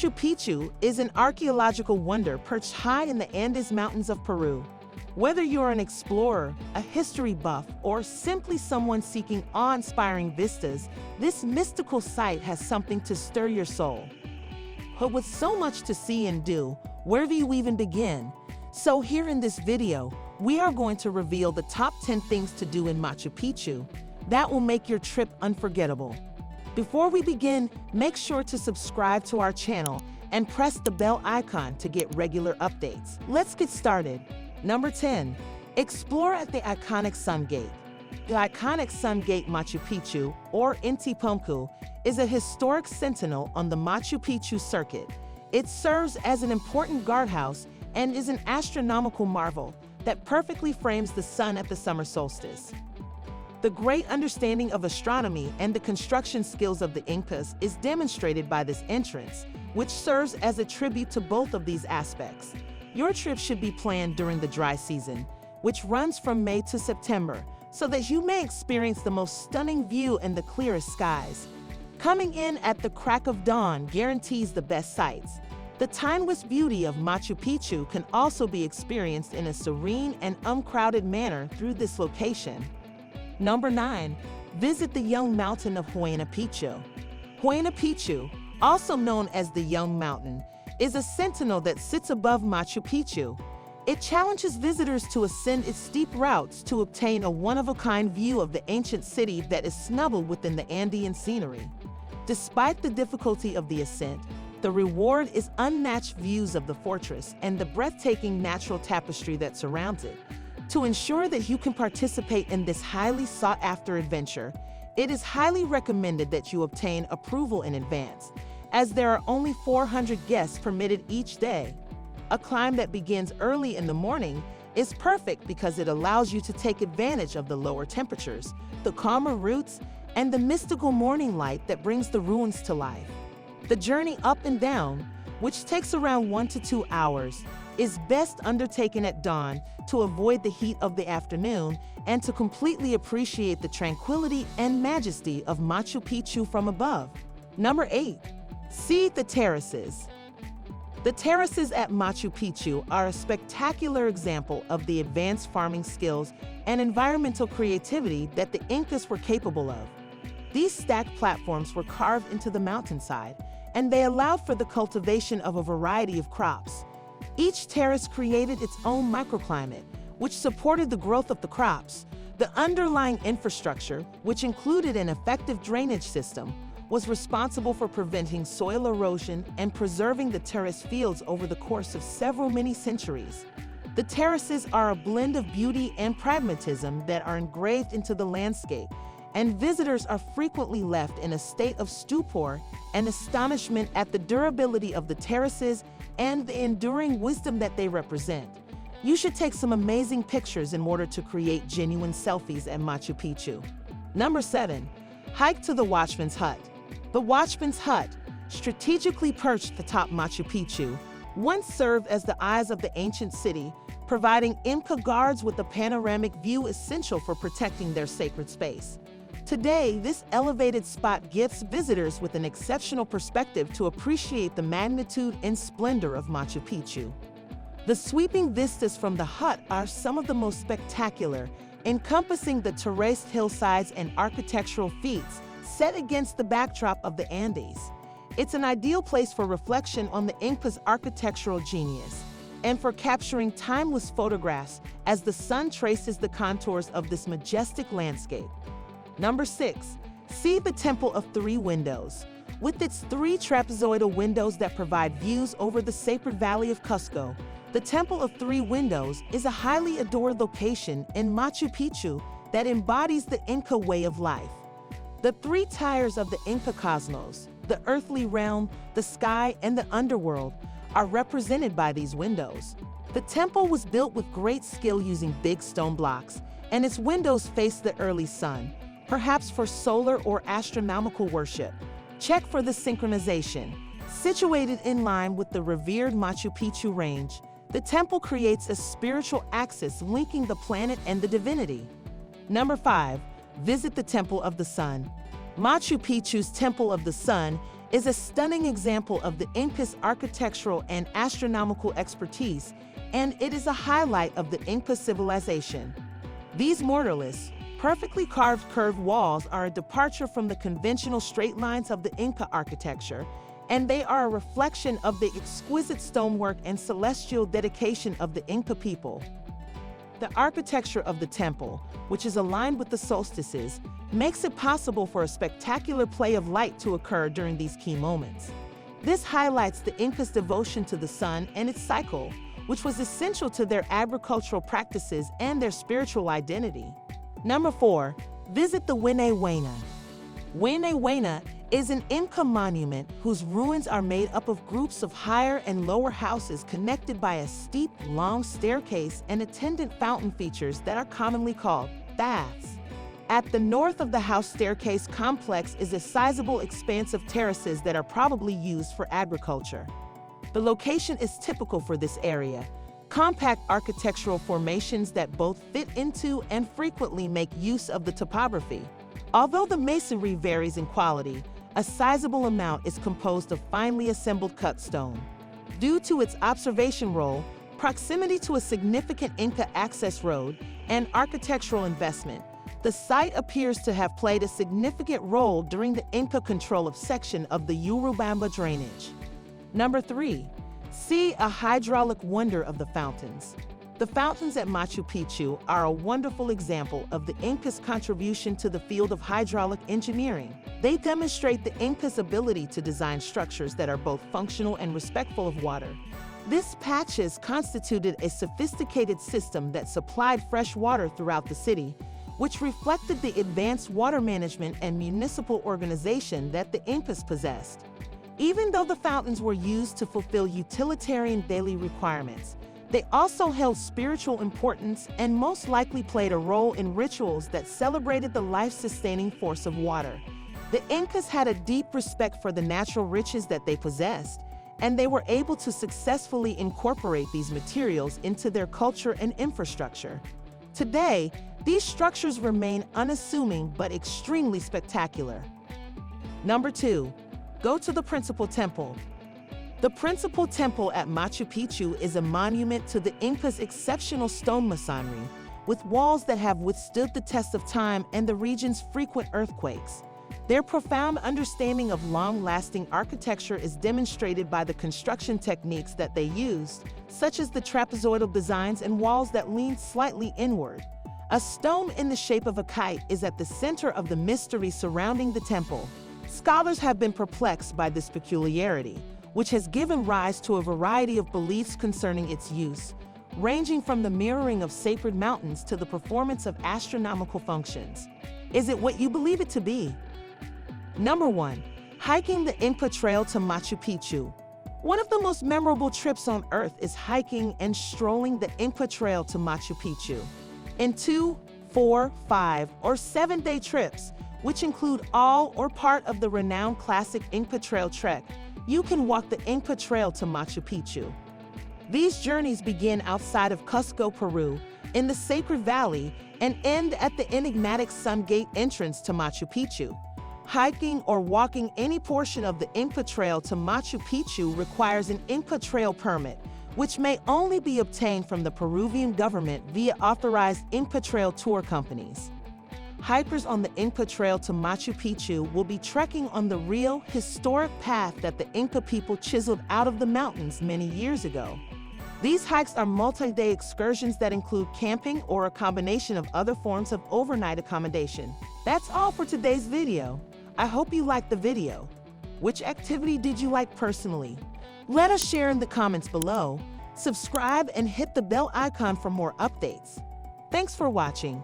Machu Picchu is an archaeological wonder perched high in the Andes Mountains of Peru. Whether you're an explorer, a history buff, or simply someone seeking awe-inspiring vistas, this mystical site has something to stir your soul. But with so much to see and do, where do you even begin? So here in this video, we are going to reveal the top 10 things to do in Machu Picchu that will make your trip unforgettable. Before we begin, make sure to subscribe to our channel and press the bell icon to get regular updates. Let's get started. Number 10. Explore at the iconic Sun Gate. The iconic Sun Gate Machu Picchu, or Inti Pumku, is a historic sentinel on the Machu Picchu circuit. It serves as an important guardhouse and is an astronomical marvel that perfectly frames the sun at the summer solstice. The great understanding of astronomy and the construction skills of the Incas is demonstrated by this entrance, which serves as a tribute to both of these aspects. Your trip should be planned during the dry season, which runs from May to September, so that you may experience the most stunning view and the clearest skies. Coming in at the crack of dawn guarantees the best sights. The timeless beauty of Machu Picchu can also be experienced in a serene and uncrowded manner through this location. Number 9. Visit the Young Mountain of Huayna Picchu. Huayna Picchu, also known as the Young Mountain, is a sentinel that sits above Machu Picchu. It challenges visitors to ascend its steep routes to obtain a one-of-a-kind view of the ancient city that is snuggled within the Andean scenery. Despite the difficulty of the ascent, the reward is unmatched views of the fortress and the breathtaking natural tapestry that surrounds it. To ensure that you can participate in this highly sought-after adventure, it is highly recommended that you obtain approval in advance, as there are only 400 guests permitted each day. A climb that begins early in the morning is perfect because it allows you to take advantage of the lower temperatures, the calmer routes, and the mystical morning light that brings the ruins to life. The journey up and down, which takes around 1 to 2 hours, is best undertaken at dawn to avoid the heat of the afternoon and to completely appreciate the tranquility and majesty of Machu Picchu from above. Number 8. See the terraces. The terraces at Machu Picchu are a spectacular example of the advanced farming skills and environmental creativity that the Incas were capable of. These stacked platforms were carved into the mountainside, and they allowed for the cultivation of a variety of crops. Each terrace created its own microclimate, which supported the growth of the crops. The underlying infrastructure, which included an effective drainage system, was responsible for preventing soil erosion and preserving the terrace fields over the course of several many centuries. The terraces are a blend of beauty and pragmatism that are engraved into the landscape, and visitors are frequently left in a state of stupor and astonishment at the durability of the terraces and the enduring wisdom that they represent. You should take some amazing pictures in order to create genuine selfies at Machu Picchu. Number 7. Hike to the Watchman's Hut. The Watchman's Hut, strategically perched atop Machu Picchu, once served as the eyes of the ancient city, providing Inca guards with a panoramic view essential for protecting their sacred space. Today, this elevated spot gives visitors with an exceptional perspective to appreciate the magnitude and splendor of Machu Picchu. The sweeping vistas from the hut are some of the most spectacular, encompassing the terraced hillsides and architectural feats set against the backdrop of the Andes. It's an ideal place for reflection on the Incas' architectural genius and for capturing timeless photographs as the sun traces the contours of this majestic landscape. Number 6. See the Temple of Three Windows. With its 3 trapezoidal windows that provide views over the sacred valley of Cusco, the Temple of Three Windows is a highly adored location in Machu Picchu that embodies the Inca way of life. The 3 tiers of the Inca cosmos, the earthly realm, the sky, and the underworld, are represented by these windows. The temple was built with great skill using big stone blocks, and its windows face the early sun, perhaps for solar or astronomical worship. Check for the synchronization. Situated in line with the revered Machu Picchu range, the temple creates a spiritual axis linking the planet and the divinity. Number 5. Visit the Temple of the Sun. Machu Picchu's Temple of the Sun is a stunning example of the Inca's architectural and astronomical expertise, and it is a highlight of the Inca civilization. These mortarless, perfectly carved curved walls are a departure from the conventional straight lines of the Inca architecture, and they are a reflection of the exquisite stonework and celestial dedication of the Inca people. The architecture of the temple, which is aligned with the solstices, makes it possible for a spectacular play of light to occur during these key moments. This highlights the Incas' devotion to the sun and its cycle, which was essential to their agricultural practices and their spiritual identity. Number 4. Visit the Winay Wayna. Winay Wayna is an Inca monument whose ruins are made up of groups of higher and lower houses connected by a steep, long staircase and attendant fountain features that are commonly called baths. At the north of the house staircase complex is a sizable expanse of terraces that are probably used for agriculture. The location is typical for this area: compact architectural formations that both fit into and frequently make use of the topography. Although the masonry varies in quality, a sizable amount is composed of finely assembled cut stone. Due to its observation role, proximity to a significant Inca access road, and architectural investment, the site appears to have played a significant role during the Inca control of section of the Urubamba drainage. Number 3. See a hydraulic wonder of the fountains. The fountains at Machu Picchu are a wonderful example of the Incas' contribution to the field of hydraulic engineering. They demonstrate the Incas' ability to design structures that are both functional and respectful of water. This patches constituted a sophisticated system that supplied fresh water throughout the city, which reflected the advanced water management and municipal organization that the Incas possessed. Even though the fountains were used to fulfill utilitarian daily requirements, they also held spiritual importance and most likely played a role in rituals that celebrated the life-sustaining force of water. The Incas had a deep respect for the natural riches that they possessed, and they were able to successfully incorporate these materials into their culture and infrastructure. Today, these structures remain unassuming but extremely spectacular. Number 2. Go to the principal temple. The principal temple at Machu Picchu is a monument to the Incas' exceptional stone masonry, with walls that have withstood the test of time and the region's frequent earthquakes. Their profound understanding of long-lasting architecture is demonstrated by the construction techniques that they used, such as the trapezoidal designs and walls that lean slightly inward. A stone in the shape of a kite is at the center of the mystery surrounding the temple. Scholars have been perplexed by this peculiarity, which has given rise to a variety of beliefs concerning its use, ranging from the mirroring of sacred mountains to the performance of astronomical functions. Is it what you believe it to be? Number 1. Hiking the Inca Trail to Machu Picchu. One of the most memorable trips on Earth is hiking and strolling the Inca Trail to Machu Picchu. In 2, 4, 5, or 7-day trips, which include all or part of the renowned classic Inca Trail trek, you can walk the Inca Trail to Machu Picchu. These journeys begin outside of Cusco, Peru, in the Sacred Valley, and end at the enigmatic Sun Gate entrance to Machu Picchu. Hiking or walking any portion of the Inca Trail to Machu Picchu requires an Inca Trail permit, which may only be obtained from the Peruvian government via authorized Inca Trail tour companies. Hikers on the Inca Trail to Machu Picchu will be trekking on the real, historic path that the Inca people chiseled out of the mountains many years ago. These hikes are multi-day excursions that include camping or a combination of other forms of overnight accommodation. That's all for today's video. I hope you liked the video. Which activity did you like personally? Let us share in the comments below. Subscribe and hit the bell icon for more updates. Thanks for watching.